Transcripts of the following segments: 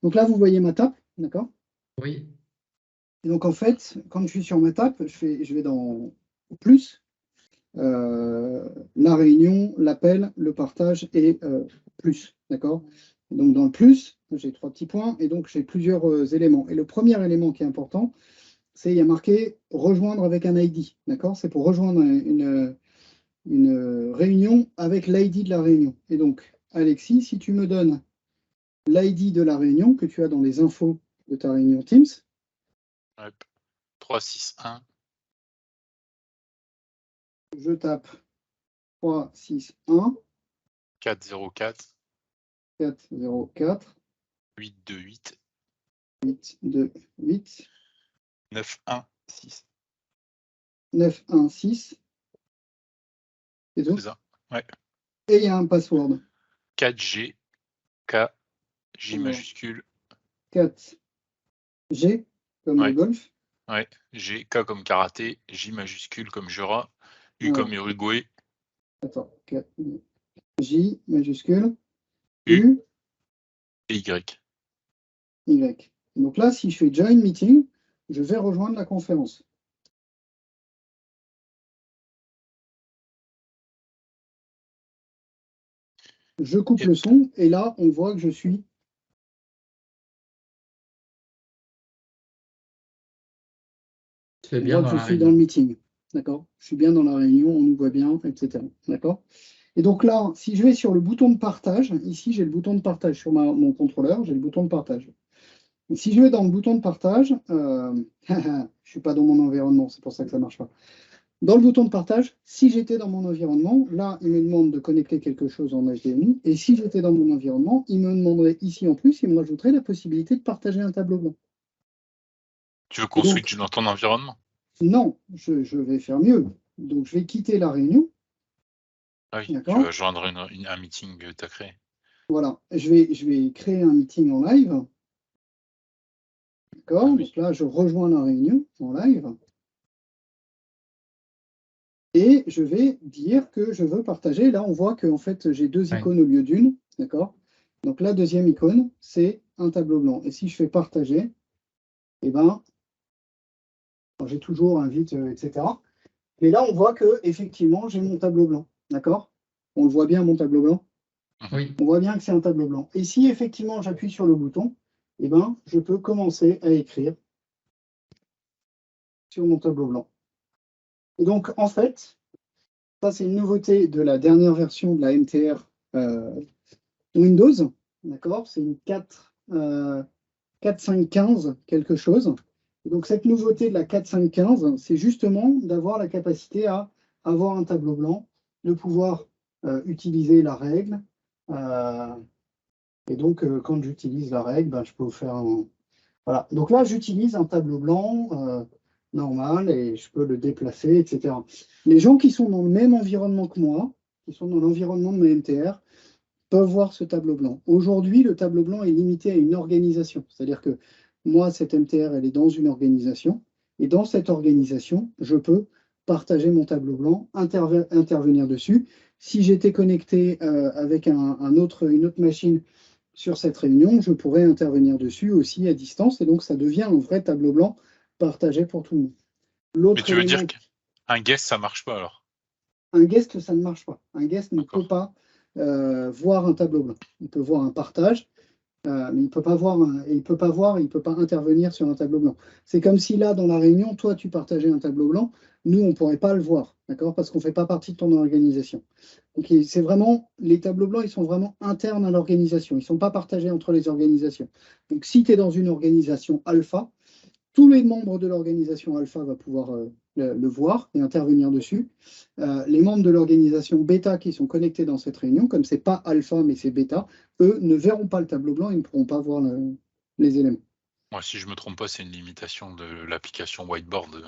Donc là, vous voyez ma table, d'accord? Oui. Et donc, en fait, quand je suis sur ma table, je vais dans plus, la réunion, l'appel, le partage et plus, d'accord? Donc, dans le plus, j'ai 3 petits points et donc j'ai plusieurs éléments. Et le premier élément qui est important, c'est il y a marqué rejoindre avec un ID, d'accord? C'est pour rejoindre une réunion avec l'ID de la réunion. Et donc, Alexis, si tu me donnes l'ID de la réunion que tu as dans les infos de ta réunion Teams. Hop. 361. Je tape 361 404 404 828 828 916. 916. C'est tout? C'est ça. Ouais. Et il y a un password. 4G, K, J Alors, majuscule. 4G, comme le golf. Ouais, G, K comme karaté, J majuscule comme Jura, U Alors, comme Uruguay. Attends, J majuscule, U et Y. Y. Donc là, si je fais Join Meeting, je vais rejoindre la conférence. Je coupe le son et là, on voit que je suis. C'est bien dans Je la suis dans réunion. le meeting. D'accord? Je suis bien dans la réunion, on nous voit bien, etc. D'accord? Et donc là, si je vais sur le bouton de partage, ici j'ai le bouton de partage sur mon contrôleur, j'ai le bouton de partage. Et si je vais dans le bouton de partage, je ne suis pas dans mon environnement, c'est pour ça que ça ne marche pas. Dans le bouton de partage, si j'étais dans mon environnement, là, il me demande de connecter quelque chose en HDMI. Et si j'étais dans mon environnement, il me demanderait ici en plus, il me rajouterait la possibilité de partager un tableau blanc. Tu veux qu'on switche dans ton environnement? Non, je vais faire mieux. Donc, je vais quitter la réunion. Ah oui, tu vas joindre un meeting que tu as créé. Voilà, je vais créer un meeting en live. D'accord, Ah oui. donc là, je rejoins la réunion en live. Et je vais dire que je veux partager. Là, on voit qu'en fait, j'ai deux icônes au lieu d'une. D'accord? Donc, la deuxième icône, c'est un tableau blanc. Et si je fais partager, eh ben, j'ai toujours invite, etc. Mais là, on voit que effectivement, j'ai mon tableau blanc. D'accord? On le voit bien, mon tableau blanc? Oui. On voit bien que c'est un tableau blanc. Et si effectivement, j'appuie sur le bouton, eh ben, je peux commencer à écrire sur mon tableau blanc. Et donc, en fait, ça, c'est une nouveauté de la dernière version de la MTR Windows. D'accord? C'est une 4.5.15 quelque chose. Et donc, cette nouveauté de la 4.5.15, c'est justement d'avoir la capacité à avoir un tableau blanc, de pouvoir utiliser la règle. Et donc, quand j'utilise la règle, ben, je peux faire un... Voilà. Donc là, j'utilise un tableau blanc normal et je peux le déplacer, etc. Les gens qui sont dans le même environnement que moi, qui sont dans l'environnement de ma MTR, peuvent voir ce tableau blanc. Aujourd'hui, le tableau blanc est limité à une organisation. C'est-à-dire que moi, cette MTR, elle est dans une organisation. Et dans cette organisation, je peux partager mon tableau blanc, intervenir dessus. Si j'étais connecté avec une autre machine sur cette réunion, je pourrais intervenir dessus aussi à distance. Et donc, ça devient un vrai tableau blanc partagé pour tout le monde. Mais tu veux dire qu'un guest, ça marche pas alors? Un guest, ça ne marche pas. Un guest ne peut pas voir un tableau blanc. Il peut voir un partage, mais il ne peut pas il peut pas intervenir sur un tableau blanc. C'est comme si là, dans la réunion, toi, tu partageais un tableau blanc, nous, on ne pourrait pas le voir, d'accord? Parce qu'on ne fait pas partie de ton organisation. Donc, c'est vraiment, les tableaux blancs, ils sont vraiment internes à l'organisation. Ils ne sont pas partagés entre les organisations. Donc, si tu es dans une organisation alpha, tous les membres de l'organisation alpha vont pouvoir le voir et intervenir dessus. Les membres de l'organisation bêta qui sont connectés dans cette réunion, comme ce n'est pas alpha mais c'est bêta, eux ne verront pas le tableau blanc et ne pourront pas voir les éléments. Moi, si je ne me trompe pas, c'est une limitation de l'application Whiteboard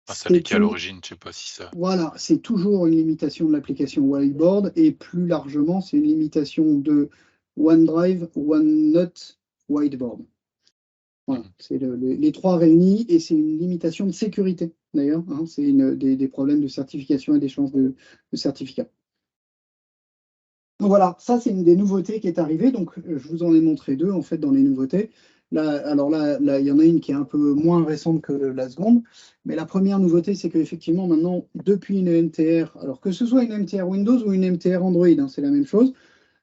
installée qui à l'origine, je ne sais pas si ça... Voilà, c'est toujours une limitation de l'application Whiteboard et plus largement, c'est une limitation de OneDrive, OneNote, Whiteboard. Voilà, c'est les trois réunis et c'est une limitation de sécurité d'ailleurs. Hein, c'est des problèmes de certification et d'échange de certificats. Donc voilà, ça c'est une des nouveautés qui est arrivée. Donc je vous en ai montré deux en fait dans les nouveautés. Là, alors là, il y en a une qui est un peu moins récente que la seconde. Mais la première nouveauté, c'est qu'effectivement, maintenant, depuis une MTR, alors que ce soit une MTR Windows ou une MTR Android, hein, c'est la même chose.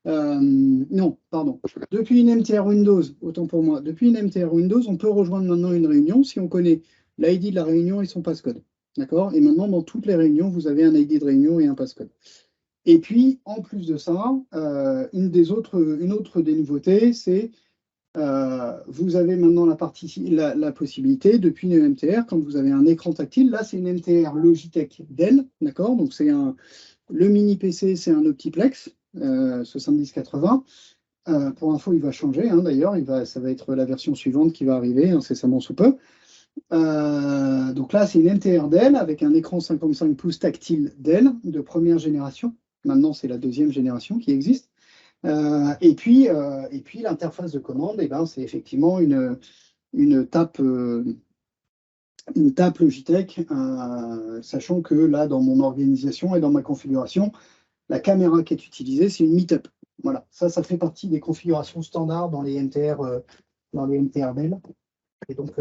Non, pardon. Depuis une MTR Windows, autant pour moi, depuis une MTR Windows, on peut rejoindre maintenant une réunion si on connaît l'ID de la réunion et son passcode. D'accord? Et maintenant, dans toutes les réunions, vous avez un ID de réunion et un passcode. Et puis, en plus de ça, une autre des nouveautés, c'est vous avez maintenant la possibilité, depuis une MTR, quand vous avez un écran tactile, là c'est une MTR Logitech Dell, d'accord? Donc le mini PC, c'est un Optiplex 7080. Pour info, il va changer, hein, d'ailleurs, ça va être la version suivante qui va arriver incessamment sous peu. Donc là, c'est une MTR Dell avec un écran 55 pouces tactile Dell de première génération. Maintenant, c'est la deuxième génération qui existe. Et puis l'interface de commande, eh ben, c'est effectivement une tape Logitech, sachant que là, dans mon organisation et dans ma configuration, la caméra qui est utilisée, c'est une Meetup. Voilà, ça fait partie des configurations standards dans les MTR, Dell. Et donc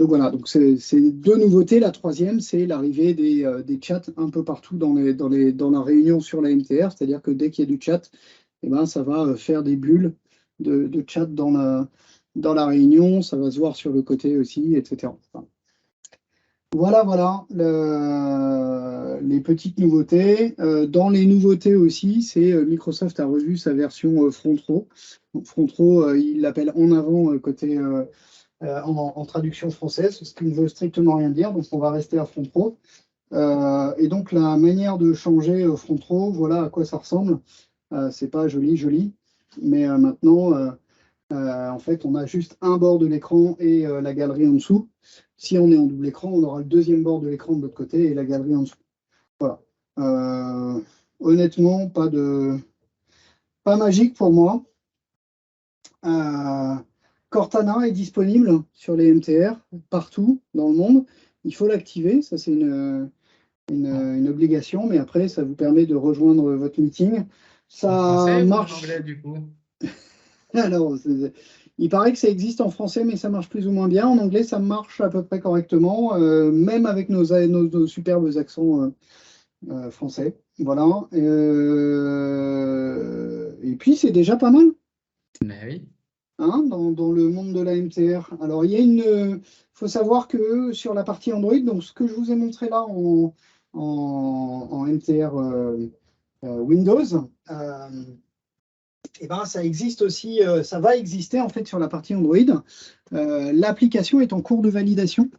voilà, donc c'est deux nouveautés. La troisième, c'est l'arrivée des chats un peu partout dans la réunion sur la MTR, c'est-à-dire que dès qu'il y a du chat, eh ben, ça va faire des bulles de chat dans la réunion, ça va se voir sur le côté aussi, etc. Voilà les petites nouveautés. Dans les nouveautés aussi, c'est Microsoft a revu sa version Front Row. Donc, Front Row, il l'appelle en avant côté en traduction française, ce qui ne veut strictement rien dire, donc on va rester à Front Row. Et donc la manière de changer Front Row, voilà à quoi ça ressemble. C'est pas joli, mais maintenant, en fait, on a juste un bord de l'écran et la galerie en dessous. Si on est en double écran, on aura le deuxième bord de l'écran de l'autre côté et la galerie en dessous. Voilà. Honnêtement, pas magique pour moi. Cortana est disponible sur les MTR partout dans le monde. Il faut l'activer, ça c'est une obligation, mais après ça vous permet de rejoindre votre meeting. Ça En français ou en marche. anglais, du coup? Alors, il paraît que ça existe en français, mais ça marche plus ou moins bien. En anglais, ça marche à peu près correctement, même avec nos superbes accents français. Voilà. Et puis c'est déjà pas mal. Mais oui. Hein, dans le monde de la MTR. Alors, il faut savoir que sur la partie Android, donc ce que je vous ai montré là en MTR Windows, et ben, ça existe aussi, ça va exister en fait sur la partie Android. L'application est en cours de validation.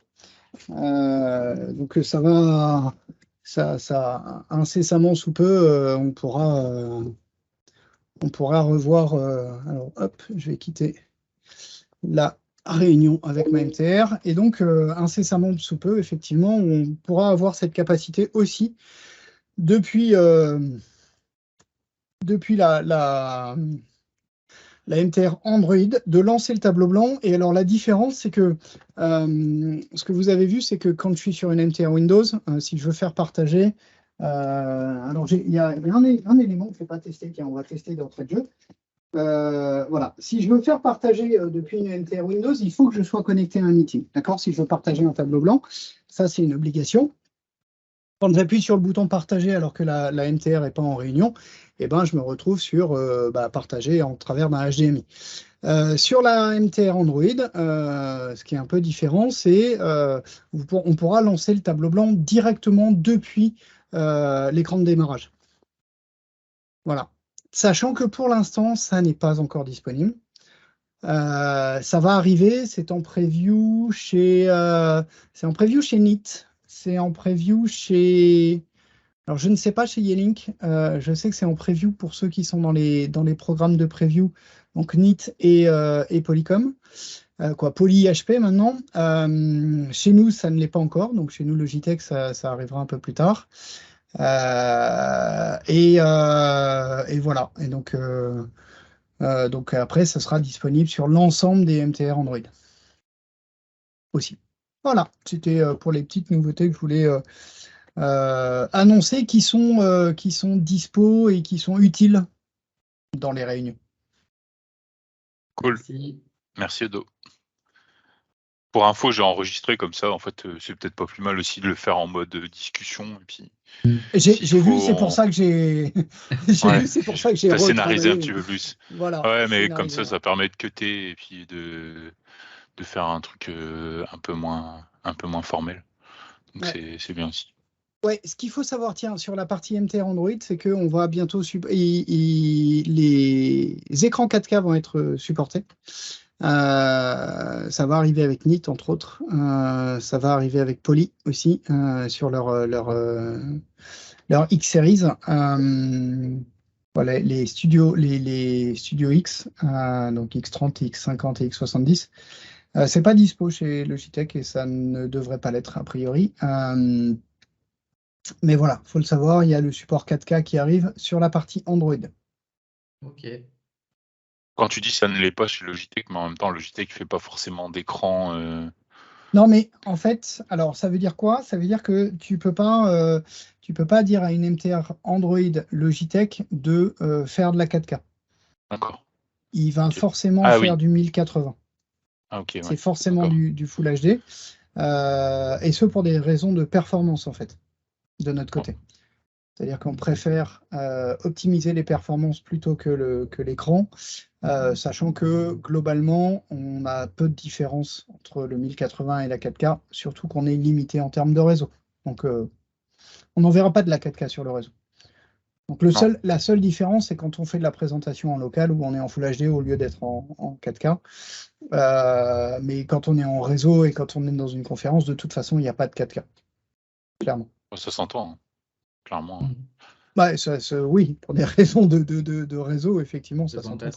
Donc, ça incessamment sous peu, on pourra revoir. Alors, hop, je vais quitter la réunion avec ma MTR. Et donc, incessamment sous peu, effectivement, on pourra avoir cette capacité aussi depuis la MTR Android de lancer le tableau blanc. Et alors, la différence, c'est que ce que vous avez vu, c'est que quand je suis sur une MTR Windows, si je veux faire partager, alors il y a un élément que je ne vais pas tester, tiens, on va tester d'entrée de jeu. Voilà. Si je veux faire partager depuis une MTR Windows, il faut que je sois connecté à un meeting. D'accord? Si je veux partager un tableau blanc, ça c'est une obligation. Quand j'appuie sur le bouton partager alors que la MTR n'est pas en réunion, eh ben, je me retrouve sur partager en travers d'un HDMI. Sur la MTR Android, ce qui est un peu différent, c'est on pourra lancer le tableau blanc directement depuis l'écran de démarrage. Voilà. Sachant que pour l'instant, ça n'est pas encore disponible. Ça va arriver, c'est en preview chez Neat. C'est en preview chez... Alors, je ne sais pas chez Yealink. Je sais que c'est en preview pour ceux qui sont dans les programmes de preview, donc Neat et Polycom. Poly HP maintenant. Chez nous, ça ne l'est pas encore. Donc, chez nous, Logitech, ça arrivera un peu plus tard. Et voilà. Et donc après, ça sera disponible sur l'ensemble des MTR Android aussi. Voilà, c'était pour les petites nouveautés que je voulais annoncés qui sont dispo et qui sont utiles dans les réunions. Cool. Merci Edo. Pour info, j'ai enregistré comme ça. En fait, c'est peut-être pas plus mal aussi de le faire en mode discussion. Et puis, j'ai vu, c'est pour ça que j'ai vu, c'est pour ça que j'ai t'as scénarisé un retravaillé. petit peu plus. Voilà. Ouais, mais comme scénarisé, ça permet de cutter et puis de faire un truc un peu moins formel. Donc Ouais. c'est bien aussi. Ouais, ce qu'il faut savoir, tiens, sur la partie MTR Android, c'est qu'on va bientôt les écrans 4K vont être supportés. Ça va arriver avec NIT, entre autres. Ça va arriver avec Poly aussi sur leur X-Series. Voilà, les studios X, donc X30, X50 et X70. C'est pas dispo chez Logitech et ça ne devrait pas l'être a priori. Mais voilà, il faut le savoir, il y a le support 4K qui arrive sur la partie Android. Ok. Quand tu dis ça ne l'est pas chez Logitech, mais en même temps, Logitech fait pas forcément d'écran. Non, mais en fait, alors ça veut dire quoi? Ça veut dire que tu peux pas dire à une MTR Android Logitech de faire de la 4K. D'accord. Il va Ok. forcément Ah faire oui. du 1080. Ah ok, C'est ouais. forcément D'accord. du Full HD. Et ce pour des raisons de performance, en fait, de notre côté. C'est-à-dire qu'on préfère optimiser les performances plutôt que l'écran, sachant que globalement, on a peu de différence entre le 1080 et la 4K, surtout qu'on est limité en termes de réseau. Donc, on n'en verra pas de la 4K sur le réseau. Donc, Non. la seule différence, c'est quand on fait de la présentation en local où on est en Full HD au lieu d'être en 4K. Mais quand on est en réseau et quand on est dans une conférence, de toute façon, il n'y a pas de 4K, clairement. Ça s'entend, hein, clairement. Ouais, oui, pour des raisons de réseau, effectivement, ça s'entend. Ouais.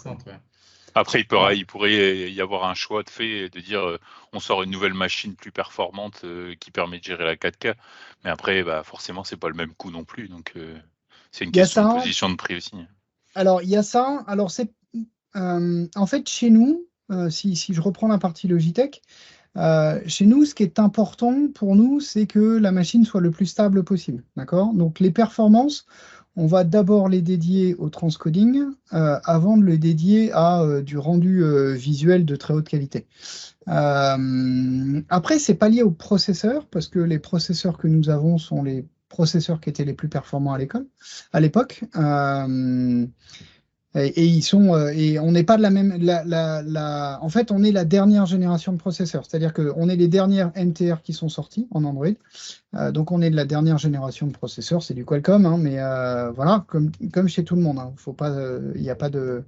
Après, Voilà. il pourrait y avoir un choix de fait et de dire on sort une nouvelle machine plus performante qui permet de gérer la 4K. Mais après, bah, forcément, c'est pas le même coût non plus. Donc, c'est une Il y a question de ça. position de prix aussi. Alors, il y a ça. Alors, en fait, chez nous, si je reprends la partie Logitech, chez nous, ce qui est important pour nous, c'est que la machine soit le plus stable possible. D'accord? Donc, les performances, on va d'abord les dédier au transcoding avant de le dédier à du rendu visuel de très haute qualité. Après, c'est pas lié au processeur, parce que les processeurs que nous avons sont les processeurs qui étaient les plus performants à l'époque. Et ils sont et on n'est pas de la même en fait on est la dernière génération de processeurs, c'est-à-dire qu'on est les dernières MTR qui sont sorties en Android. Donc on est de la dernière génération de processeurs, c'est du Qualcomm, hein, mais voilà, comme chez tout le monde, hein, faut pas il n'y a pas de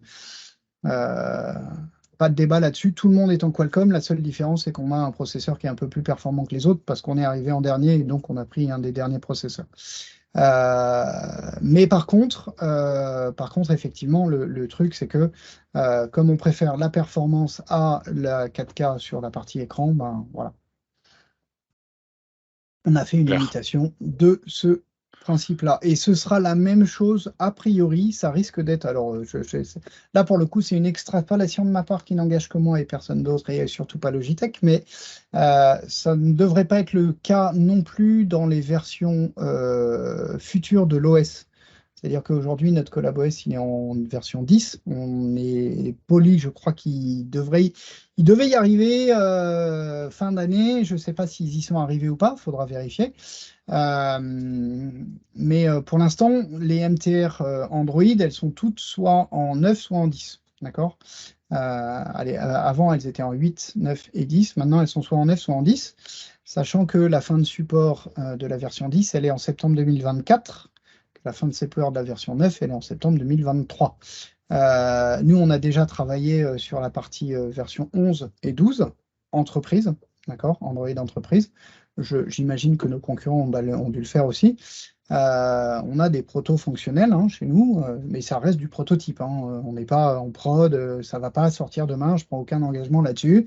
débat là-dessus, tout le monde est en Qualcomm, la seule différence c'est qu'on a un processeur qui est un peu plus performant que les autres parce qu'on est arrivé en dernier et donc on a pris un des derniers processeurs. Mais par contre, effectivement, le truc, c'est que comme on préfère la performance à la 4K sur la partie écran, ben voilà. On a fait une Clair. limitation de ce principe-là. Et ce sera la même chose a priori, ça risque d'être. Alors, là, pour le coup, c'est une extrapolation de ma part qui n'engage que moi et personne d'autre, et surtout pas Logitech, mais ça ne devrait pas être le cas non plus dans les versions futures de l'OS. C'est-à-dire qu'aujourd'hui, notre CollabOS, il est en version 10. On est Poly, je crois qu'il devait y arriver fin d'année. Je ne sais pas s'ils y sont arrivés ou pas, il faudra vérifier. Mais pour l'instant, les MTR Android, elles sont toutes soit en 9, soit en 10. D'accord? Avant, elles étaient en 8, 9 et 10. Maintenant, elles sont soit en 9, soit en 10. Sachant que la fin de support de la version 10, elle est en septembre 2024. La fin de support de la version 9, elle est en septembre 2023. Nous, on a déjà travaillé sur la partie version 11 et 12, entreprise, d'accord, Android entreprise. J'imagine que nos concurrents ont dû le faire aussi. On a des protos fonctionnels hein, chez nous, mais ça reste du prototype. Hein. On n'est pas en prod, ça ne va pas sortir demain, je ne prends aucun engagement là-dessus.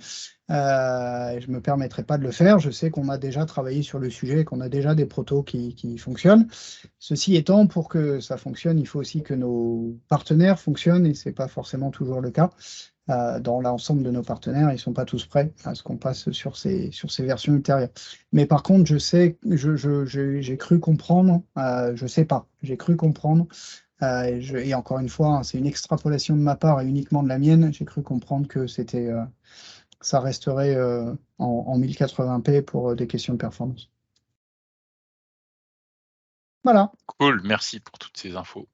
Je ne me permettrai pas de le faire. Je sais qu'on a déjà travaillé sur le sujet, qu'on a déjà des protos qui fonctionnent. Ceci étant, pour que ça fonctionne, il faut aussi que nos partenaires fonctionnent, et ce n'est pas forcément toujours le cas. dans l'ensemble de nos partenaires. Ils ne sont pas tous prêts à ce qu'on passe sur ces versions ultérieures. Mais par contre, je sais, j'ai cru comprendre, je sais pas, j'ai cru comprendre, et encore une fois, hein, c'est une extrapolation de ma part et uniquement de la mienne, j'ai cru comprendre que ça resterait en 1080p pour des questions de performance. Voilà. Cool, merci pour toutes ces infos.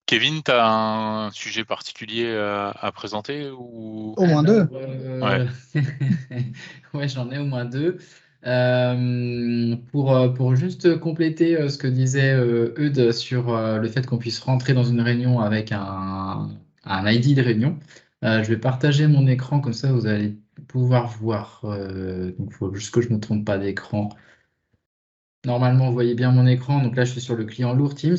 Kevin, tu as un sujet particulier à présenter ou... Au moins deux. Ouais. Ouais, j'en ai au moins deux. Pour juste compléter ce que disait Eudes sur le fait qu'on puisse rentrer dans une réunion avec un ID de réunion, je vais partager mon écran, comme ça vous allez pouvoir voir. Donc il faut juste que je ne me trompe pas d'écran. Normalement, vous voyez bien mon écran. Donc là, je suis sur le client lourd Teams,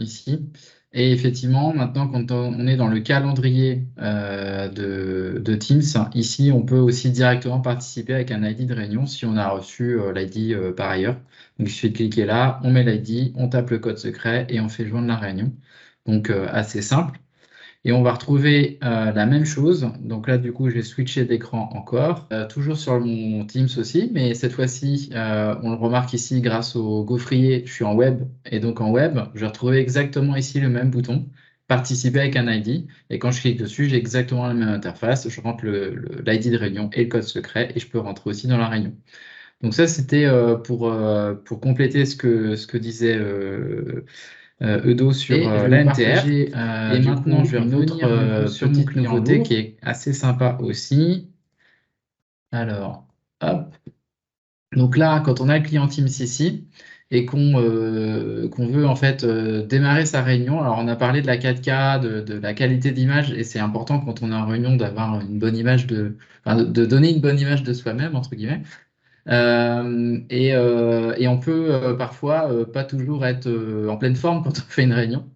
ici. Et effectivement, maintenant, quand on est dans le calendrier de Teams, ici, on peut aussi directement participer avec un ID de réunion si on a reçu l'ID par ailleurs. Donc, il suffit de cliquer là, on met l'ID, on tape le code secret et on fait joindre la réunion. Donc, assez simple. Et on va retrouver la même chose. Donc là, du coup, je vais switcher d'écran encore. Toujours sur mon Teams aussi, mais cette fois-ci, on le remarque ici, grâce au gaufrier, je suis en web. Et donc en web, je vais retrouver exactement ici le même bouton, participer avec un ID. Et quand je clique dessus, j'ai exactement la même interface. Je rentre l'ID de réunion et le code secret et je peux rentrer aussi dans la réunion. Donc ça, c'était pour compléter ce que disait Eudo sur l'ANTR. Et maintenant, je vais revenir sur mon nouveauté qui est assez sympa aussi. Alors, hop. Donc là, quand on a le client Teams ici et qu'on veut en fait démarrer sa réunion, alors on a parlé de la 4K, de la qualité d'image, et c'est important quand on est en réunion d'avoir une bonne image de donner une bonne image de soi-même, entre guillemets. Et on peut parfois pas toujours être en pleine forme quand on fait une réunion.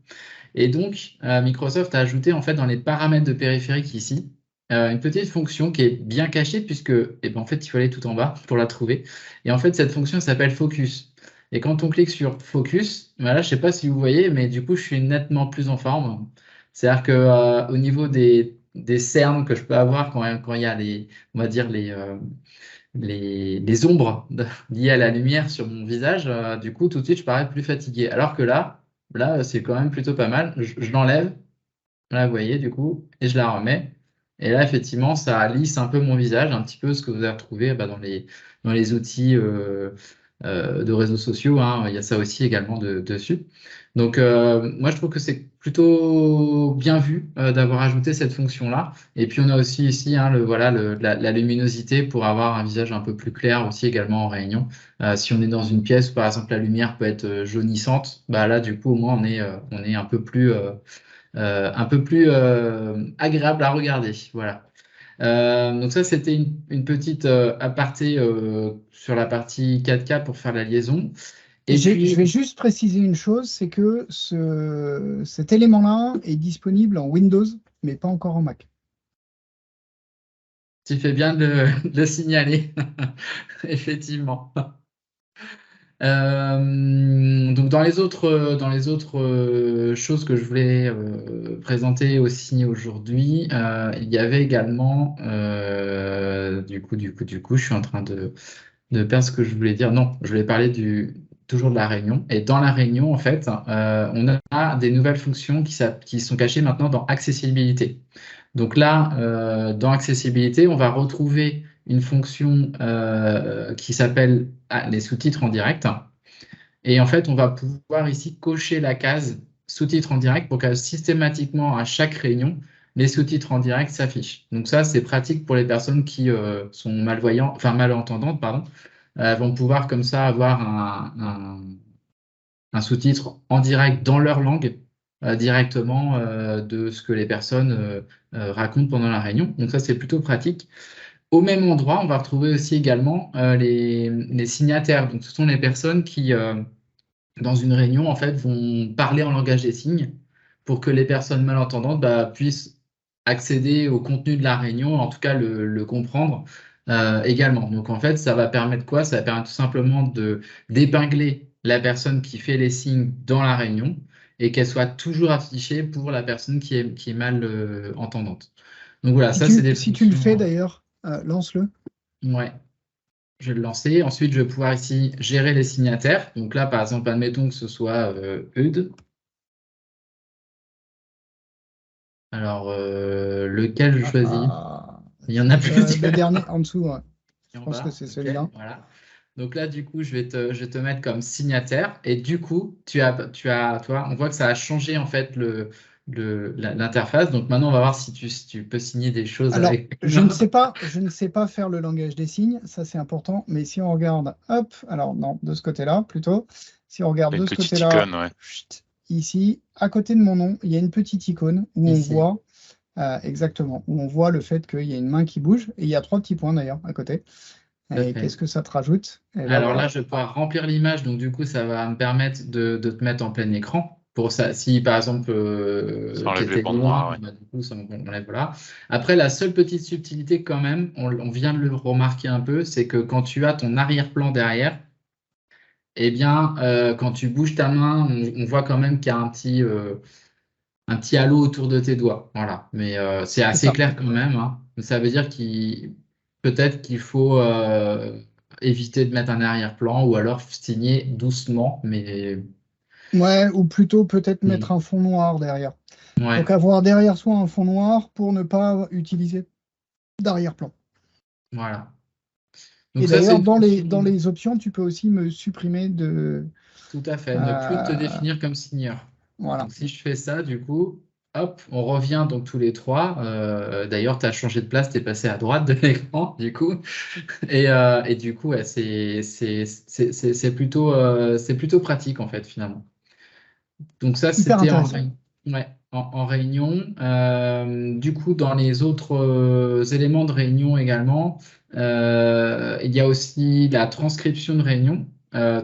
Et donc, Microsoft a ajouté en fait dans les paramètres de périphérique ici une petite fonction qui est bien cachée puisque en fait, il faut aller tout en bas pour la trouver. Et en fait, cette fonction s'appelle Focus. Et quand on clique sur Focus, voilà, je ne sais pas si vous voyez, mais du coup, je suis nettement plus en forme. C'est-à-dire que au niveau des cernes que je peux avoir quand il y a on va dire les ombres liées à la lumière sur mon visage, du coup, tout de suite, je parais plus fatigué. Alors que là, c'est quand même plutôt pas mal. Je l'enlève, là, vous voyez, du coup, et je la remets. Et là, effectivement, ça lisse un peu mon visage, un petit peu ce que vous avez retrouvé dans les outils de réseaux sociaux, hein. Il y a ça aussi également dessus. Donc, moi, je trouve que c'est plutôt bien vu d'avoir ajouté cette fonction-là. Et puis, on a aussi ici hein, la luminosité pour avoir un visage un peu plus clair aussi également en réunion. Si on est dans une pièce où, par exemple, la lumière peut être jaunissante, bah là, du coup, au moins, on est un peu plus agréable à regarder. Voilà. Donc ça, c'était une petite aparté sur la partie 4K pour faire la liaison. Et puis, je vais juste préciser une chose, c'est que cet élément-là est disponible en Windows, mais pas encore en Mac. tu fais bien de le signaler, effectivement. Donc dans les autres choses que je voulais présenter aussi aujourd'hui, il y avait également du coup, je suis en train de perdre ce que je voulais dire. Non, je voulais parler toujours de la réunion. Et dans la réunion, en fait, on a des nouvelles fonctions qui sont cachées maintenant dans accessibilité. Donc là, dans accessibilité, on va retrouver une fonction qui s'appelle les sous-titres en direct. Et en fait, on va pouvoir ici cocher la case sous-titres en direct pour que systématiquement, à chaque réunion, les sous-titres en direct s'affichent. Donc ça, c'est pratique pour les personnes qui sont malentendantes, pardon. Elles vont pouvoir comme ça avoir un sous-titre en direct dans leur langue directement de ce que les personnes racontent pendant la réunion. Donc ça, c'est plutôt pratique. Au même endroit, on va retrouver aussi également les signataires. Donc ce sont les personnes qui dans une réunion, en fait, vont parler en langage des signes pour que les personnes malentendantes puissent accéder au contenu de la réunion, en tout cas le comprendre également. Donc, en fait, ça va permettre quoi? Ça va permettre tout simplement d'épingler la personne qui fait les signes dans la réunion et qu'elle soit toujours affichée pour la personne qui est mal entendante. Donc voilà, Si ça c'est des si tu le fais fonctions. d'ailleurs, lance-le. Ouais, je vais le lancer. Ensuite, je vais pouvoir ici gérer les signataires. Donc là, par exemple, admettons que ce soit Eudes. Alors, lequel je choisis? Il y en a Le plusieurs. dernier en dessous, ouais. Et Je en pense que bas, c'est ok, celui-là. voilà. Donc là, du coup, je vais te mettre comme signataire. Et du coup, toi, on voit que ça a changé en fait l'interface. Donc maintenant, on va voir si tu peux signer des choses Alors, avec. je ne sais pas faire le langage des signes, ça c'est important, mais si on regarde, hop, alors non, de ce côté-là plutôt, si on regarde T'as de une ce petite côté-là, icône, ouais. chut, ici, à côté de mon nom, il y a une petite icône où on Ici. voit, exactement, où on voit le fait qu'il y a une main qui bouge, et il y a 3 petits points d'ailleurs à côté. Tout à Et fait. qu'est-ce que ça te rajoute? Et ben Alors là, voilà. je vais pouvoir remplir l'image, donc du coup, ça va me permettre de te mettre en plein écran. Pour ça, si par exemple Ça tu enlève les étais bandes loin, noires, ouais. bah, du coup, ça, on enlève, voilà. Après, la seule petite subtilité quand même, on vient de le remarquer un peu, c'est que quand tu as ton arrière-plan derrière, eh bien, quand tu bouges ta main, on voit quand même qu'il y a un petit halo autour de tes doigts. Voilà. Mais c'est C'est assez ça. clair quand même, hein. Ça veut dire qu'il peut-être qu'il faut éviter de mettre un arrière-plan ou alors signer doucement. Mais Ouais, ou plutôt peut-être mm, mettre un fond noir derrière. ouais, Donc avoir derrière soi un fond noir pour ne pas utiliser d'arrière-plan. voilà. Et Donc ça, c'est d'ailleurs, une fonction dans les options, tu peux aussi me supprimer de... tout à fait. Ne plus te euh, définir comme signeur. voilà. Donc si je fais ça, du coup, hop, on revient donc tous les trois. D'ailleurs, tu as changé de place, tu es passé à droite de l'écran, du coup. Et du coup, ouais, c'est plutôt pratique en fait finalement. Donc ça, Hyper c'était intéressant. ouais, en réunion. Du coup, dans les autres éléments de réunion également, il y a aussi la transcription de réunion.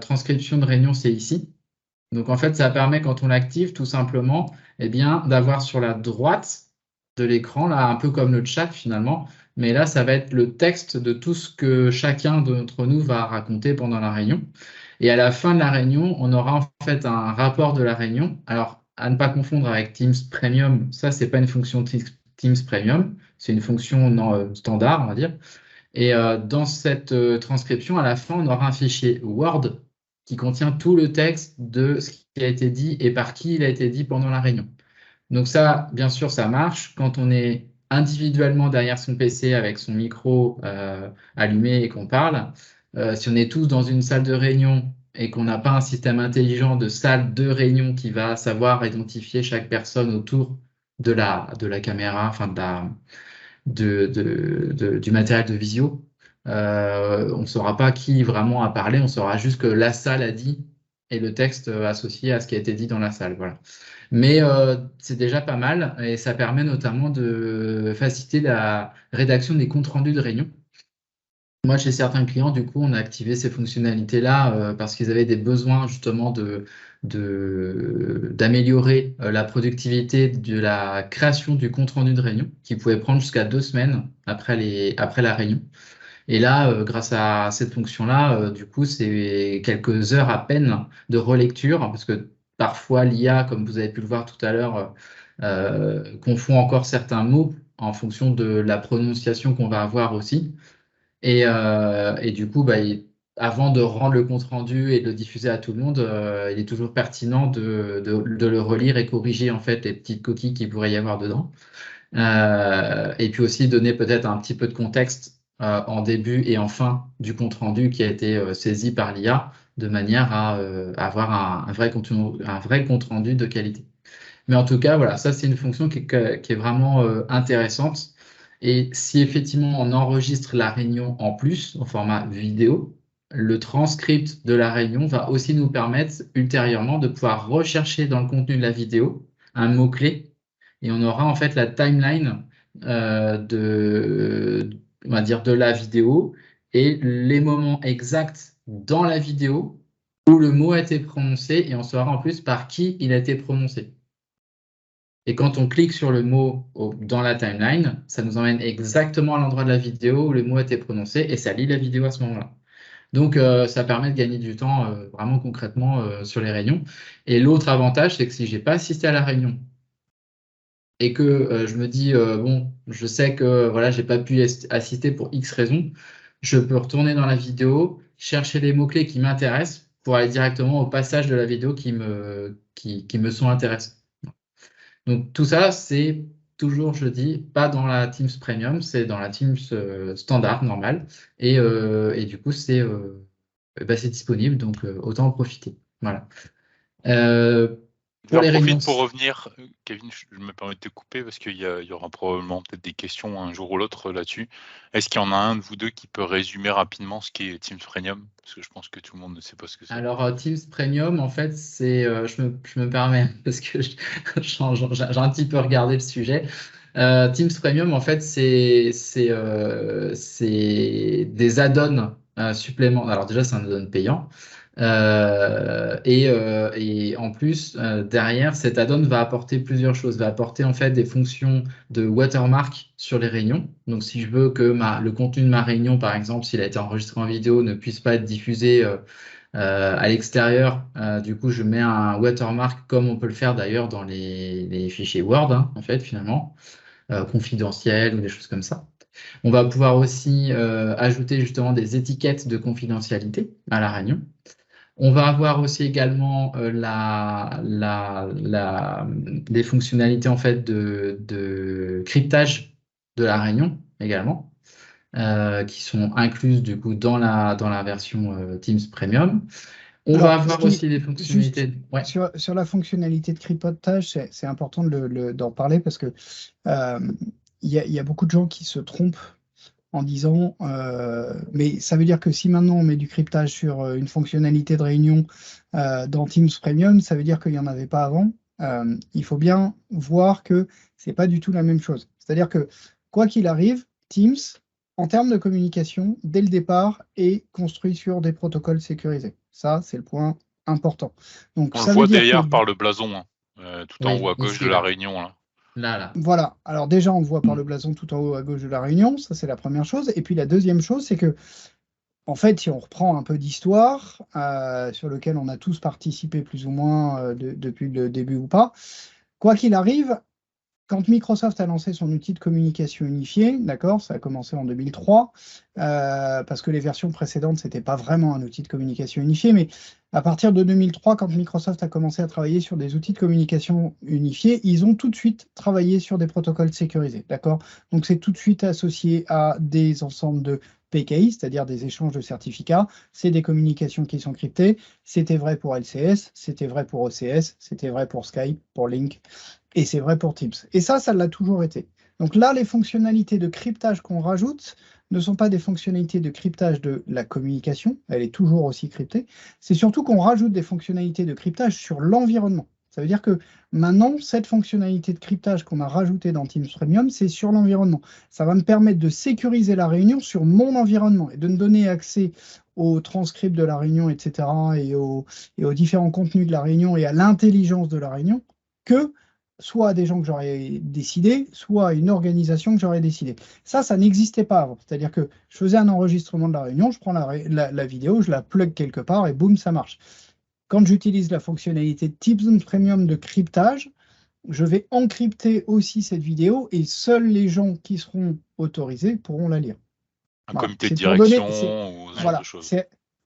Transcription de réunion, c'est ici. Donc en fait, ça permet quand on l'active tout simplement, eh bien, d'avoir sur la droite de l'écran, là, un peu comme le chat finalement, mais là, ça va être le texte de tout ce que chacun d'entre nous va raconter pendant la réunion. Et à la fin de la réunion, on aura en fait un rapport de la réunion. Alors, à ne pas confondre avec Teams Premium, ça, c'est pas une fonction Teams Premium, c'est une fonction standard, on va dire. Et dans cette transcription, à la fin, on aura un fichier Word qui contient tout le texte de ce qui a été dit et par qui il a été dit pendant la réunion. Donc ça, bien sûr, ça marche quand on est individuellement derrière son PC avec son micro allumé et qu'on parle. Si on est tous dans une salle de réunion et qu'on n'a pas un système intelligent de salle de réunion qui va savoir identifier chaque personne autour de la caméra, enfin du matériel de visio. On ne saura pas qui vraiment a parlé, on saura juste que la salle a dit et le texte associé à ce qui a été dit dans la salle. Voilà. Mais c'est déjà pas mal et ça permet notamment de faciliter la rédaction des comptes rendus de réunion. Moi, chez certains clients, du coup, on a activé ces fonctionnalités-là parce qu'ils avaient des besoins justement d'améliorer la productivité de la création du compte-rendu de réunion, qui pouvait prendre jusqu'à 2 semaines après la réunion. Et là, grâce à cette fonction-là, du coup, c'est quelques heures à peine de relecture, parce que parfois l'IA, comme vous avez pu le voir tout à l'heure, confond encore certains mots en fonction de la prononciation qu'on va avoir aussi. Et du coup, bah, avant de rendre le compte rendu et de le diffuser à tout le monde, il est toujours pertinent de le relire et corriger en fait les petites coquilles qu'il pourrait y avoir dedans. Et puis aussi donner peut-être un petit peu de contexte en début et en fin du compte rendu qui a été saisi par l'IA, de manière à avoir un vrai compte rendu de qualité. Mais en tout cas, voilà, ça c'est une fonction qui est vraiment intéressante. Et si effectivement on enregistre la réunion en plus, au format vidéo, le transcript de la réunion va aussi nous permettre ultérieurement de pouvoir rechercher dans le contenu de la vidéo un mot-clé. Et on aura en fait la timeline on va dire, de la vidéo et les moments exacts dans la vidéo où le mot a été prononcé et on saura en plus par qui il a été prononcé. Et quand on clique sur le mot dans la timeline, ça nous emmène exactement à l'endroit de la vidéo où le mot a été prononcé et ça lit la vidéo à ce moment-là. Donc, ça permet de gagner du temps vraiment concrètement sur les réunions. Et l'autre avantage, c'est que si j'ai pas assisté à la réunion et que je me dis, bon, je sais que voilà, j'ai pas pu assister pour X raisons, je peux retourner dans la vidéo, chercher les mots-clés qui m'intéressent pour aller directement au passage de la vidéo qui me sont intéressants. Donc tout ça, c'est toujours, je dis, pas dans la Teams Premium, c'est dans la Teams standard, normale. Et du coup, c'est disponible, donc autant en profiter. Voilà. Pour J'en les réunions. profite pour revenir, Kevin, je me permets de te couper parce qu'il y aura probablement peut-être des questions un jour ou l'autre là-dessus. Est-ce qu'il y en a un de vous deux qui peut résumer rapidement ce qu'est Teams Premium? Parce que je pense que tout le monde ne sait pas ce que c'est. Alors, Teams Premium, en fait, je me permets, parce que j'ai un petit peu regardé le sujet. Teams Premium, en fait, c'est des add-ons supplémentaires. Alors, déjà, c'est un add-on payant. Et en plus, derrière, cet add-on va apporter plusieurs choses. Va apporter, en fait, des fonctions de watermark sur les réunions. Donc, si je veux que le contenu de ma réunion, par exemple, s'il a été enregistré en vidéo, ne puisse pas être diffusé à l'extérieur, du coup, je mets un watermark comme on peut le faire d'ailleurs dans les fichiers Word, hein, en fait, finalement, confidentiels ou des choses comme ça. On va pouvoir aussi ajouter justement des étiquettes de confidentialité à la réunion. On va avoir aussi également les fonctionnalités en fait de cryptage de la réunion également. Qui sont incluses du coup dans la version Teams Premium. On va Alors, avoir aussi des fonctionnalités. juste Ouais. sur la fonctionnalité de cryptage, c'est important d'en parler parce que il y a beaucoup de gens qui se trompent en disant mais ça veut dire que si maintenant on met du cryptage sur une fonctionnalité de réunion dans Teams Premium, ça veut dire qu'il n'y en avait pas avant. Il faut bien voir que c'est pas du tout la même chose. C'est-à-dire que quoi qu'il arrive, Teams, en termes de communication, dès le départ, est construit sur des protocoles sécurisés. Ça, c'est le point important. Donc, On le ça veut voit dire que d'ailleurs par le blason, hein, tout en Oui, haut à gauche ici, de la là. réunion. Là. Là. voilà. Alors déjà, on le voit par le blason tout en haut à gauche de la réunion. Ça, c'est la première chose. Et puis la deuxième chose, c'est que en fait, si on reprend un peu d'histoire, sur lequel on a tous participé plus ou moins depuis le début ou pas, quoi qu'il arrive, quand Microsoft a lancé son outil de communication unifié, d'accord, ça a commencé en 2003, parce que les versions précédentes, c'était pas vraiment un outil de communication unifié, mais à partir de 2003, quand Microsoft a commencé à travailler sur des outils de communication unifiés, ils ont tout de suite travaillé sur des protocoles sécurisés, d'accord? Donc c'est tout de suite associé à des ensembles de PKI, c'est-à-dire des échanges de certificats, c'est des communications qui sont cryptées, c'était vrai pour LCS, c'était vrai pour OCS, c'était vrai pour Skype, pour Link, et c'est vrai pour Teams. Et ça l'a toujours été. Donc là, les fonctionnalités de cryptage qu'on rajoute ne sont pas des fonctionnalités de cryptage de la communication, elle est toujours aussi cryptée, c'est surtout qu'on rajoute des fonctionnalités de cryptage sur l'environnement. Ça veut dire que maintenant, cette fonctionnalité de cryptage qu'on a rajoutée dans Teams Premium, c'est sur l'environnement. Ça va me permettre de sécuriser la réunion sur mon environnement et de me donner accès aux transcripts de la réunion, etc., et aux différents contenus de la réunion et à l'intelligence de la réunion, que soit à des gens que j'aurais décidé, soit à une organisation que j'aurais décidé. Ça n'existait pas avant. C'est-à-dire que je faisais un enregistrement de la réunion, je prends la vidéo, je la plug quelque part et boum, ça marche. Quand j'utilise la fonctionnalité Teams Premium de cryptage, je vais encrypter aussi cette vidéo et seuls les gens qui seront autorisés pourront la lire. Un Voilà. comité de C'est pour donner, direction ou ce genre voilà, de choses.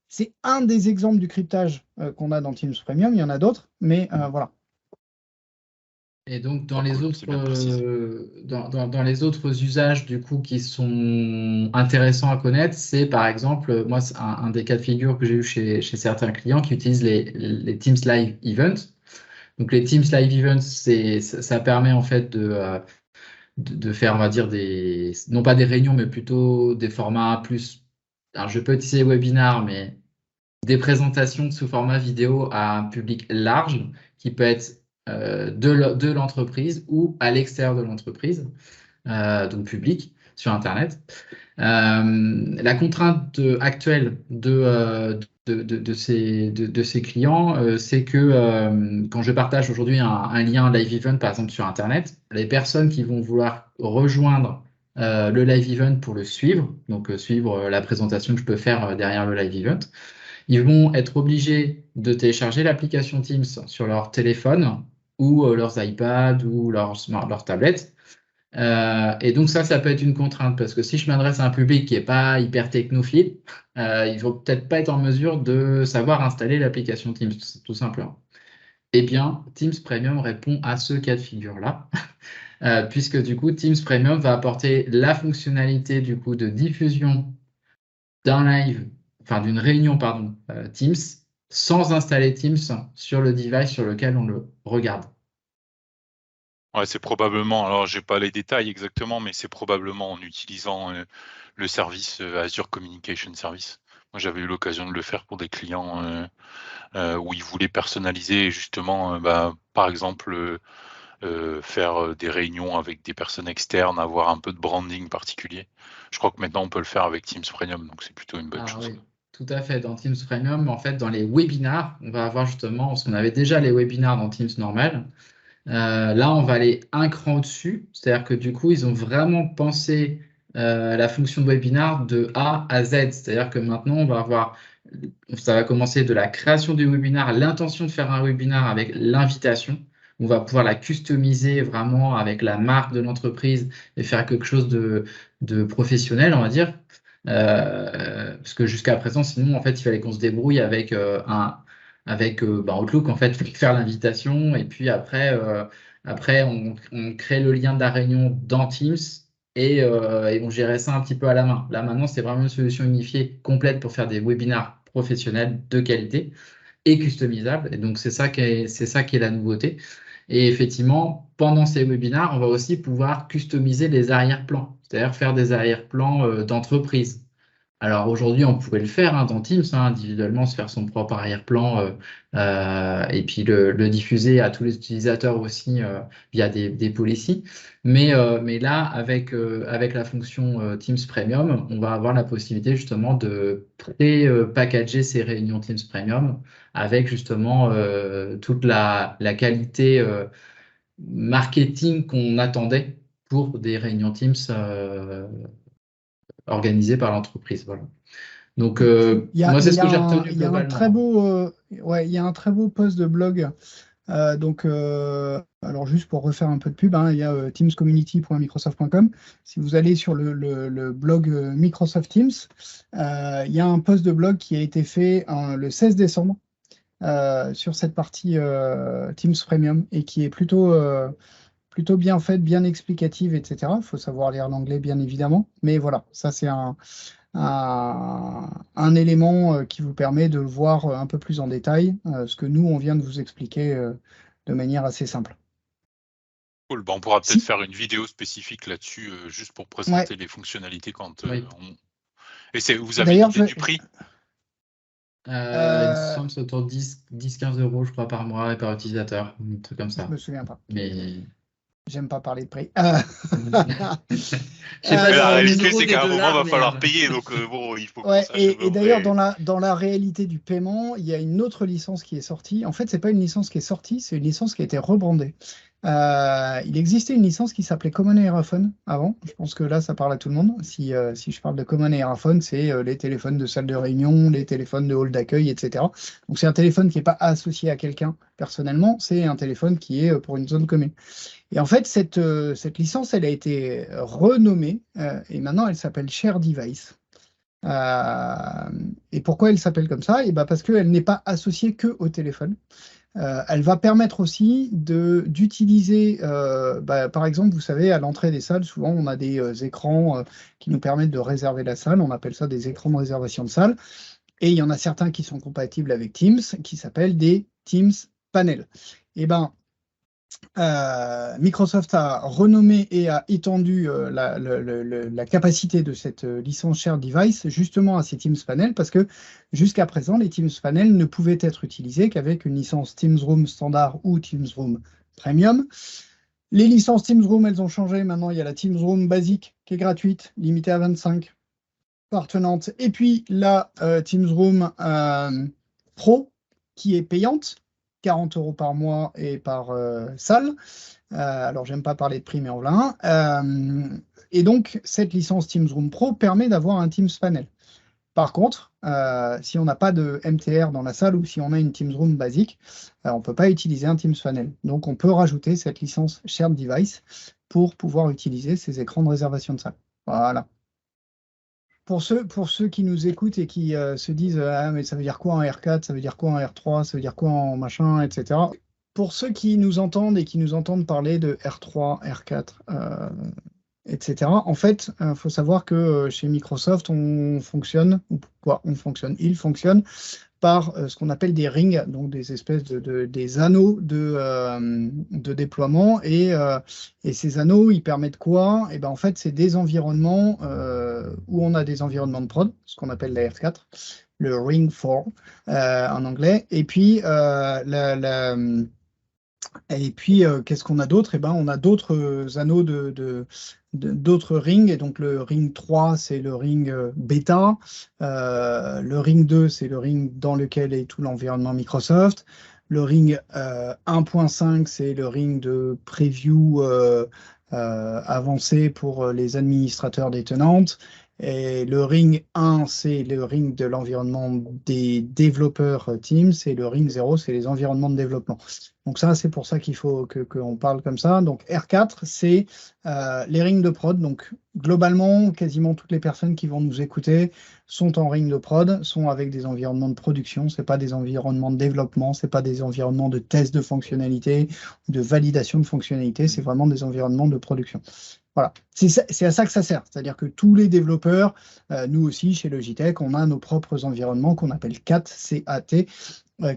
c'est un des exemples du cryptage qu'on a dans Teams Premium. Il y en a d'autres, mais voilà. Et donc dans Oh, les cool, autres c'est bien précisé. dans les autres usages du coup qui sont intéressants à connaître, c'est par exemple moi c'est un des cas de figure que j'ai eu chez certains clients qui utilisent les Teams Live Events. Donc les Teams Live Events, ça permet en fait de faire, on va dire, non pas des réunions, mais plutôt des formats plus. Alors, je peux utiliser webinar, mais des présentations sous format vidéo à un public large qui peut être de l'entreprise ou à l'extérieur de l'entreprise, donc public sur Internet. La contrainte actuelle de ces clients, c'est que quand je partage aujourd'hui un lien live event, par exemple sur Internet, les personnes qui vont vouloir rejoindre le live event pour le suivre, donc suivre la présentation que je peux faire derrière le live event. Ils vont être obligés de télécharger l'application Teams sur leur téléphone ou leurs iPads ou leurs tablettes. Et donc ça peut être une contrainte parce que si je m'adresse à un public qui n'est pas hyper technophile, ils vont peut-être pas être en mesure de savoir installer l'application Teams, tout simplement. Eh bien, Teams Premium répond à ce cas de figure-là, puisque du coup, Teams Premium va apporter la fonctionnalité du coup de diffusion d'un live, enfin d'une réunion, pardon, Teams, sans installer Teams sur le device sur lequel on le regarde. Ouais, c'est probablement, alors j'ai pas les détails exactement, mais c'est probablement en utilisant le service Azure Communication Service. Moi, j'avais eu l'occasion de le faire pour des clients où ils voulaient personnaliser et justement, par exemple, faire des réunions avec des personnes externes, avoir un peu de branding particulier. Je crois que maintenant, on peut le faire avec Teams Premium, donc c'est plutôt une bonne chose. Oui, tout à fait. Dans Teams Premium, en fait, dans les webinars, on va avoir justement, parce qu'on avait déjà les webinars dans Teams normal, là, on va aller un cran au-dessus. C'est-à-dire que du coup, ils ont vraiment pensé la fonction de webinar de A à Z. C'est-à-dire que maintenant, on va avoir, ça va commencer de la création du webinar, l'intention de faire un webinar avec l'invitation. On va pouvoir la customiser vraiment avec la marque de l'entreprise et faire quelque chose de professionnel, on va dire. Parce que jusqu'à présent, sinon, en fait, il fallait qu'on se débrouille avec Outlook, en fait, faire l'invitation et puis après on crée le lien de la réunion dans Teams et on gérait ça un petit peu à la main. Là, maintenant, c'est vraiment une solution unifiée complète pour faire des webinars professionnels de qualité et customisables. Et donc, c'est ça qui est la nouveauté. Et effectivement, pendant ces webinars, on va aussi pouvoir customiser les arrière-plans, c'est-à-dire faire des arrière-plans d'entreprise. Alors aujourd'hui, on pouvait le faire dans Teams, individuellement, se faire son propre arrière-plan et puis le diffuser à tous les utilisateurs aussi via des policies. Mais là, avec la fonction Teams Premium, on va avoir la possibilité justement de pré-packager ces réunions Teams Premium avec justement toute la qualité marketing qu'on attendait pour des réunions Teams organisées par l'entreprise. Voilà. Donc, moi, c'est ce que j'ai retenu Il y a un globalement. très beau, il y a un très beau post de blog. Alors juste pour refaire un peu de pub, il y a teamscommunity.microsoft.com. Si vous allez sur le blog Microsoft Teams, il y a un post de blog qui a été fait le 16 décembre sur cette partie Teams Premium et qui est plutôt bien faite, bien explicative, etc. Il faut savoir lire l'anglais, bien évidemment. Mais voilà, ça c'est un élément qui vous permet de le voir un peu plus en détail, ce que nous, on vient de vous expliquer de manière assez simple. Cool. On pourra peut-être faire une vidéo spécifique là-dessus, juste pour présenter les fonctionnalités quand Oui. Et vous avez une idée du prix? Il me semble que c'est autour de 10-15 euros, je crois, par mois et par utilisateur, un truc comme ça. Je me souviens pas. Mais j'aime pas parler de prix. je sais pas Mais si la en réalité, euros, c'est des qu'à un moment, dollars, va mais, falloir payer. Donc, bon, il faut qu'on Ouais, sache à peu et d'ailleurs, près. dans la réalité du paiement, il y a une autre licence qui est sortie. En fait, c'est pas une licence qui est sortie, c'est une licence qui a été rebrandée. Il existait une licence qui s'appelait Common Airaphone avant. Je pense que là, ça parle à tout le monde. Si je parle de Common Airaphone, c'est les téléphones de salle de réunion, les téléphones de hall d'accueil, etc. Donc, c'est un téléphone qui n'est pas associé à quelqu'un personnellement, c'est un téléphone qui est pour une zone commune. Et en fait, cette licence, elle a été renommée et maintenant, elle s'appelle Share Device. Et pourquoi elle s'appelle comme ça? Et ben parce qu'elle n'est pas associée que au téléphone. Elle va permettre aussi d'utiliser, par exemple, vous savez, à l'entrée des salles, souvent on a des écrans qui nous permettent de réserver la salle. On appelle ça des écrans de réservation de salle. Et il y en a certains qui sont compatibles avec Teams, qui s'appellent des Teams Panel. Et ben, Microsoft a renommé et a étendu la capacité de cette licence Share Device justement à ces Teams Panel parce que jusqu'à présent, les Teams Panel ne pouvaient être utilisés qu'avec une licence Teams Room standard ou Teams Room Premium. Les licences Teams Room, elles ont changé. Maintenant, il y a la Teams Room basique qui est gratuite, limitée à 25 partenantes. Et puis la Teams Room Pro qui est payante. 40 euros par mois et par salle. Alors, j'aime pas parler de prix, mais en voilà un. Et donc, cette licence Teams Room Pro permet d'avoir un Teams Panel. Par contre, si on n'a pas de MTR dans la salle ou si on a une Teams Room basique, on ne peut pas utiliser un Teams Panel. Donc, on peut rajouter cette licence Shared Device pour pouvoir utiliser ces écrans de réservation de salle. Voilà. Pour ceux qui nous écoutent et qui se disent « Ah, mais ça veut dire quoi en R4, ça veut dire quoi en R3, ça veut dire quoi en machin, etc. » Pour ceux qui nous entendent et qui nous entendent parler de R3, R4, etc. En fait, il faut savoir que chez Microsoft, il fonctionne par ce qu'on appelle des rings, donc des espèces des anneaux de déploiement. Et ces anneaux, ils permettent quoi? Et ben, en fait, c'est des environnements où on a des environnements de prod, ce qu'on appelle la R4, le Ring 4 en anglais. Et puis, qu'est-ce qu'on a d'autre? Eh ben, on a d'autres anneaux d'autres rings. Et donc, le ring 3, c'est le ring bêta. Le ring 2, c'est le ring dans lequel est tout l'environnement Microsoft. Le ring 1.5, c'est le ring de preview avancé pour les administrateurs des tenantes. Et le ring 1, c'est le ring de l'environnement des développeurs Teams. Et le ring 0, c'est les environnements de développement. Donc ça, c'est pour ça qu'il faut qu'on parle comme ça. Donc R4, c'est les rings de prod. Donc globalement, quasiment toutes les personnes qui vont nous écouter sont en ring de prod, sont avec des environnements de production. Ce n'est pas des environnements de développement, ce n'est pas des environnements de test de fonctionnalité, de validation de fonctionnalité, c'est vraiment des environnements de production. Voilà, c'est à ça que ça sert. C'est-à-dire que tous les développeurs, nous aussi chez Logitech, on a nos propres environnements qu'on appelle CAT, C-A-T,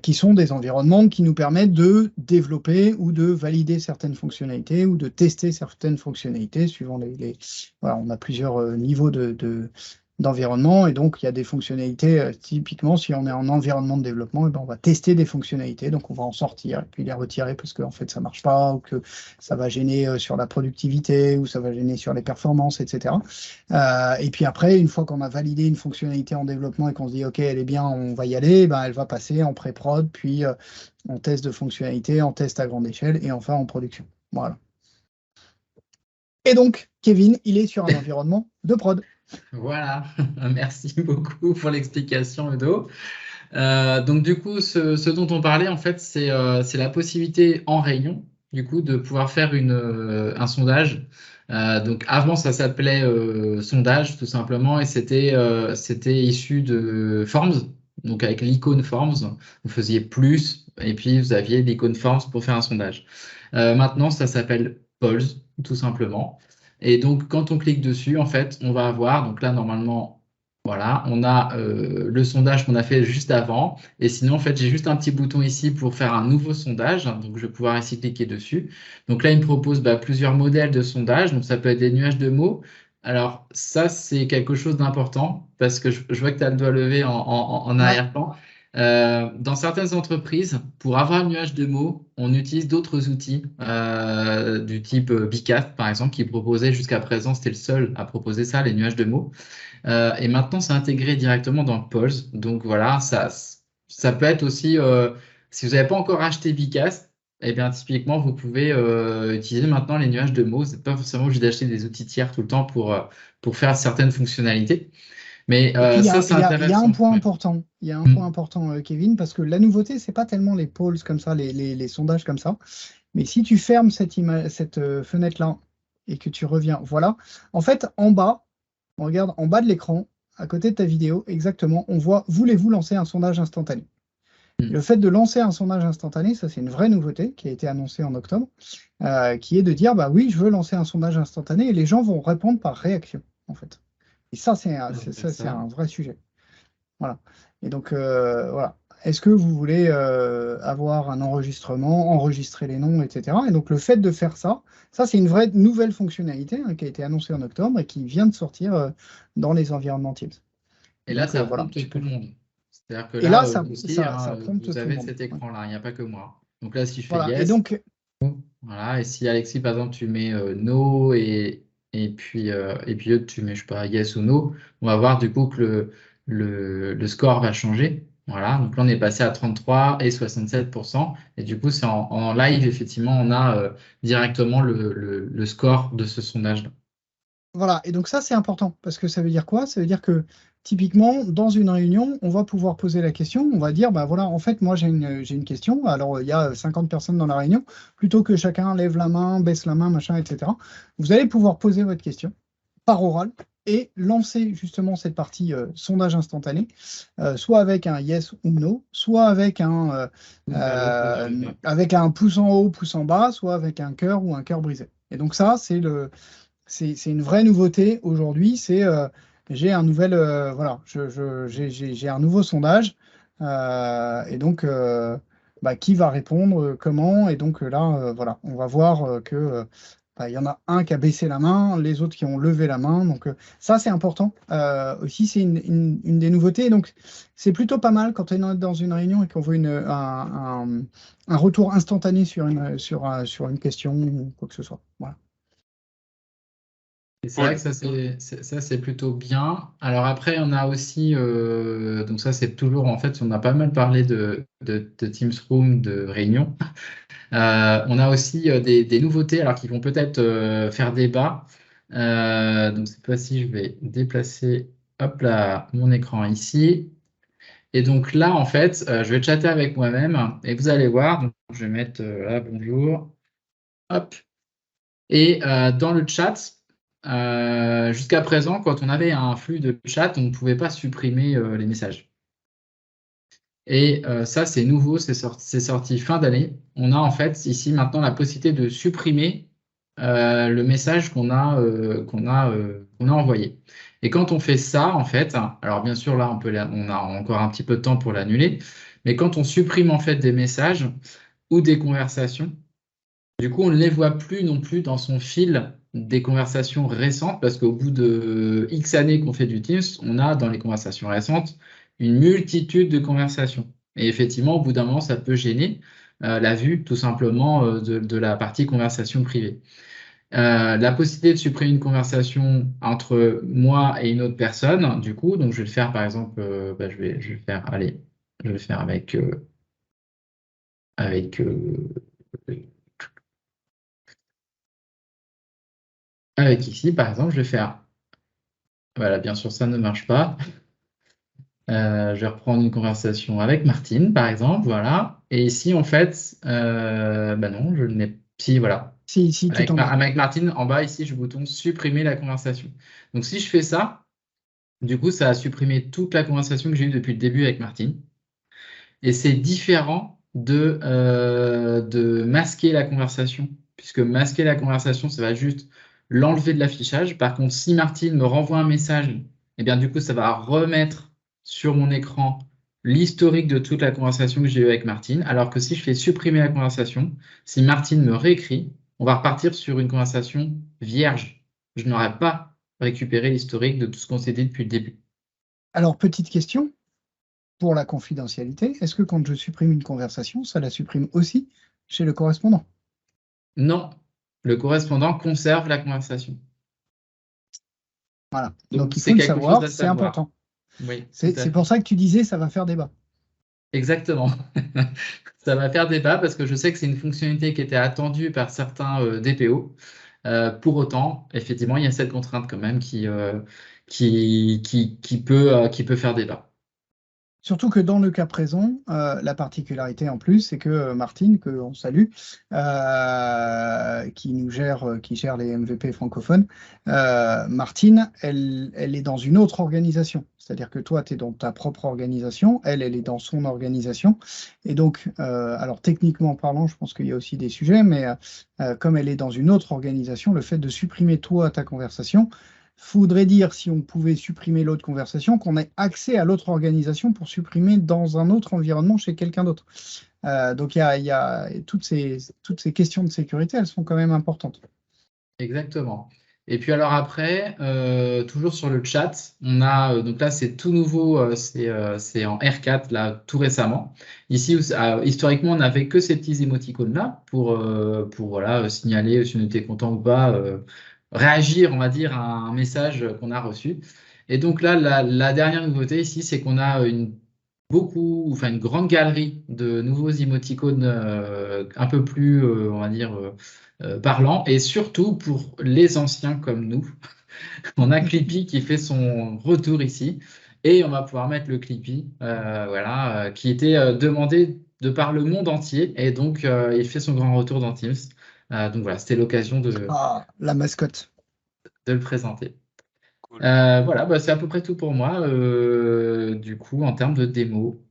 qui sont des environnements qui nous permettent de développer ou de valider certaines fonctionnalités ou de tester certaines fonctionnalités suivant Voilà, on a plusieurs niveaux d'environnement et donc il y a des fonctionnalités, typiquement si on est en environnement de développement, et ben, on va tester des fonctionnalités, donc on va en sortir et puis les retirer parce qu'en fait ça marche pas ou que ça va gêner sur la productivité ou ça va gêner sur les performances, etc. Et puis après, une fois qu'on a validé une fonctionnalité en développement et qu'on se dit ok, elle est bien, on va y aller, ben, elle va passer en pré-prod, puis en test de fonctionnalité, en test à grande échelle et enfin en production. Voilà. Et donc, Kevin, il est sur un environnement de prod. Voilà, merci beaucoup pour l'explication, Udo. Donc du coup, ce dont on parlait, en fait, c'est la possibilité en réunion, du coup, de pouvoir faire un sondage. Donc avant, ça s'appelait sondage, tout simplement, et c'était issu de Forms. Donc avec l'icône Forms, vous faisiez plus, et puis vous aviez l'icône Forms pour faire un sondage. Maintenant, ça s'appelle Polls, tout simplement. Et donc, quand on clique dessus, en fait, on va avoir, donc là, normalement, voilà, on a le sondage qu'on a fait juste avant. Et sinon, en fait, j'ai juste un petit bouton ici pour faire un nouveau sondage. Donc, je vais pouvoir ici cliquer dessus. Donc là, il me propose plusieurs modèles de sondage. Donc, ça peut être des nuages de mots. Alors, ça, c'est quelque chose d'important parce que je vois que tu as le doigt levé en arrière-plan. Dans certaines entreprises, pour avoir un nuage de mots, on utilise d'autres outils du type Bicast, par exemple, qui proposait jusqu'à présent, c'était le seul à proposer ça, les nuages de mots. Et maintenant, c'est intégré directement dans Polls. Donc voilà, ça peut être aussi, si vous n'avez pas encore acheté Bicast, eh bien, typiquement, vous pouvez utiliser maintenant les nuages de mots. C'est pas forcément obligé d'acheter des outils tiers tout le temps pour faire certaines fonctionnalités. Mais ça, c'est intéressant. Il y a un point important. Il y a un point important, Kevin, parce que la nouveauté, c'est pas tellement les polls comme ça, les sondages comme ça. Mais si tu fermes cette fenêtre-là et que tu reviens, voilà. En fait, en bas, on regarde en bas de l'écran, à côté de ta vidéo, exactement, on voit « Voulez-vous lancer un sondage instantané ?» Le fait de lancer un sondage instantané, ça c'est une vraie nouveauté qui a été annoncée en octobre, qui est de dire bah oui, je veux lancer un sondage instantané et les gens vont répondre par réaction, en fait. Et ça, c'est un vrai sujet. Voilà. Et donc, voilà. Est-ce que vous voulez avoir un enregistrement, enregistrer les noms, etc. Et donc, le fait de faire ça, c'est une vraie nouvelle fonctionnalité qui a été annoncée en octobre et qui vient de sortir dans les environnements Teams. Et là, ça prompte tout le monde. C'est-à-dire que et là, ça aussi, prompte vous avez tout le cet monde. écran-là, il n'y a pas que moi. Donc là, si je fais Voilà. yes, Et donc, voilà. Et si Alexis, par exemple, tu mets no et puis tu mets, je sais pas, yes ou no, on va voir du coup que le score va changer. Voilà. Donc là, on est passé à 33 et 67%. Et du coup, c'est en live, effectivement, on a directement le score de ce sondage-là. Voilà, et donc ça c'est important, parce que ça veut dire quoi? Ça veut dire que typiquement, dans une réunion, on va pouvoir poser la question, on va dire, bah voilà, en fait, moi j'ai une question, alors il y a 50 personnes dans la réunion, plutôt que chacun lève la main, baisse la main, machin, etc. Vous allez pouvoir poser votre question par oral et lancer justement cette partie sondage instantané, soit avec un yes ou no, soit avec un pouce en haut, pouce en bas, soit avec un cœur ou un cœur brisé. Et donc ça, c'est une vraie nouveauté aujourd'hui. J'ai un nouvel voilà, j'ai un nouveau sondage et donc bah, qui va répondre, comment et donc là voilà, on va voir que bah, il y en a un qui a baissé la main, les autres qui ont levé la main. Donc ça c'est important. Aussi c'est une des nouveautés. Donc c'est plutôt pas mal quand on est dans une réunion et qu'on veut un retour instantané sur une question ou quoi que ce soit. Voilà. Et c'est vrai que ça c'est plutôt bien. Alors après, on a aussi, donc ça c'est toujours, en fait, on a pas mal parlé de Teams Room, de réunion. On a aussi des nouveautés, alors qui vont peut-être faire débat. Donc cette fois-ci, je vais déplacer, hop là, mon écran ici. Et donc là, en fait, je vais chatter avec moi-même et vous allez voir. Donc, je vais mettre là, bonjour. Hop. Et dans le chat, jusqu'à présent, quand on avait un flux de chat, on ne pouvait pas supprimer les messages. Et ça, c'est nouveau, c'est sorti fin d'année. On a en fait ici maintenant la possibilité de supprimer le message qu'on a envoyé. Et quand on fait ça, en fait, alors bien sûr là, on a encore un petit peu de temps pour l'annuler, mais quand on supprime en fait des messages ou des conversations, du coup, on ne les voit plus non plus dans son fil des conversations récentes, parce qu'au bout de X années qu'on fait du Teams, on a dans les conversations récentes une multitude de conversations. Et effectivement, au bout d'un moment, ça peut gêner la vue, tout simplement, de la partie conversation privée. La possibilité de supprimer une conversation entre moi et une autre personne, du coup, donc je vais le faire par exemple, bah, je vais le faire, allez, je vais le faire avec ici, par exemple, je vais faire. Voilà, bien sûr, ça ne marche pas. Je vais reprendre une conversation avec Martine, par exemple, voilà. Et ici, en fait, bah non, je n'ai. Si, voilà. Si, tout en bas. Avec Martine, en bas, ici, je bouton supprimer la conversation. Donc, si je fais ça, du coup, ça a supprimé toute la conversation que j'ai eue depuis le début avec Martine. Et c'est différent de masquer la conversation, puisque masquer la conversation, ça va juste l'enlever de l'affichage. Par contre, si Martine me renvoie un message, eh bien, du coup, ça va remettre sur mon écran l'historique de toute la conversation que j'ai eue avec Martine. Alors que si je fais supprimer la conversation, si Martine me réécrit, on va repartir sur une conversation vierge. Je n'aurai pas récupéré l'historique de tout ce qu'on s'est dit depuis le début. Alors, petite question pour la confidentialité. Est-ce que quand je supprime une conversation, ça la supprime aussi chez le correspondant? Non, le correspondant conserve la conversation. Voilà. Donc, Donc il c'est faut le quelque chose savoir, à c'est savoir. important. Oui, C'est pour ça que tu disais ça va faire débat. exactement. Ça va faire débat parce que je sais que c'est une fonctionnalité qui était attendue par certains DPO. Pour autant, effectivement, il y a cette contrainte quand même qui peut faire débat. Surtout que dans le cas présent, la particularité en plus, c'est que Martine, que on salue, qui gère les MVP francophones, Martine, elle est dans une autre organisation. C'est-à-dire que toi, tu es dans ta propre organisation, elle est dans son organisation. Et donc, alors techniquement parlant, je pense qu'il y a aussi des sujets, mais comme elle est dans une autre organisation, le fait de supprimer toi ta conversation, faudrait dire, si on pouvait supprimer l'autre conversation, qu'on ait accès à l'autre organisation pour supprimer dans un autre environnement chez quelqu'un d'autre. Donc il y a toutes ces questions de sécurité, elles sont quand même importantes. Exactement. Et puis alors après, toujours sur le chat, on a donc là c'est tout nouveau, c'est en R4 là tout récemment. Ici, historiquement, on n'avait que ces petits émoticônes là pour voilà signaler si on était content ou pas, réagir, on va dire, à un message qu'on a reçu. Et donc là, la dernière nouveauté ici, c'est qu'on a une grande galerie de nouveaux émoticônes un peu plus, on va dire, parlants, et surtout pour les anciens comme nous, On a Clippy qui fait son retour ici. Et on va pouvoir mettre le Clippy, voilà, qui était demandé de par le monde entier. Et donc, il fait son grand retour dans Teams. Donc voilà, c'était l'occasion Ah, la mascotte. de le présenter. Cool. Voilà, bah, c'est à peu près tout pour moi, du coup, en termes de démo.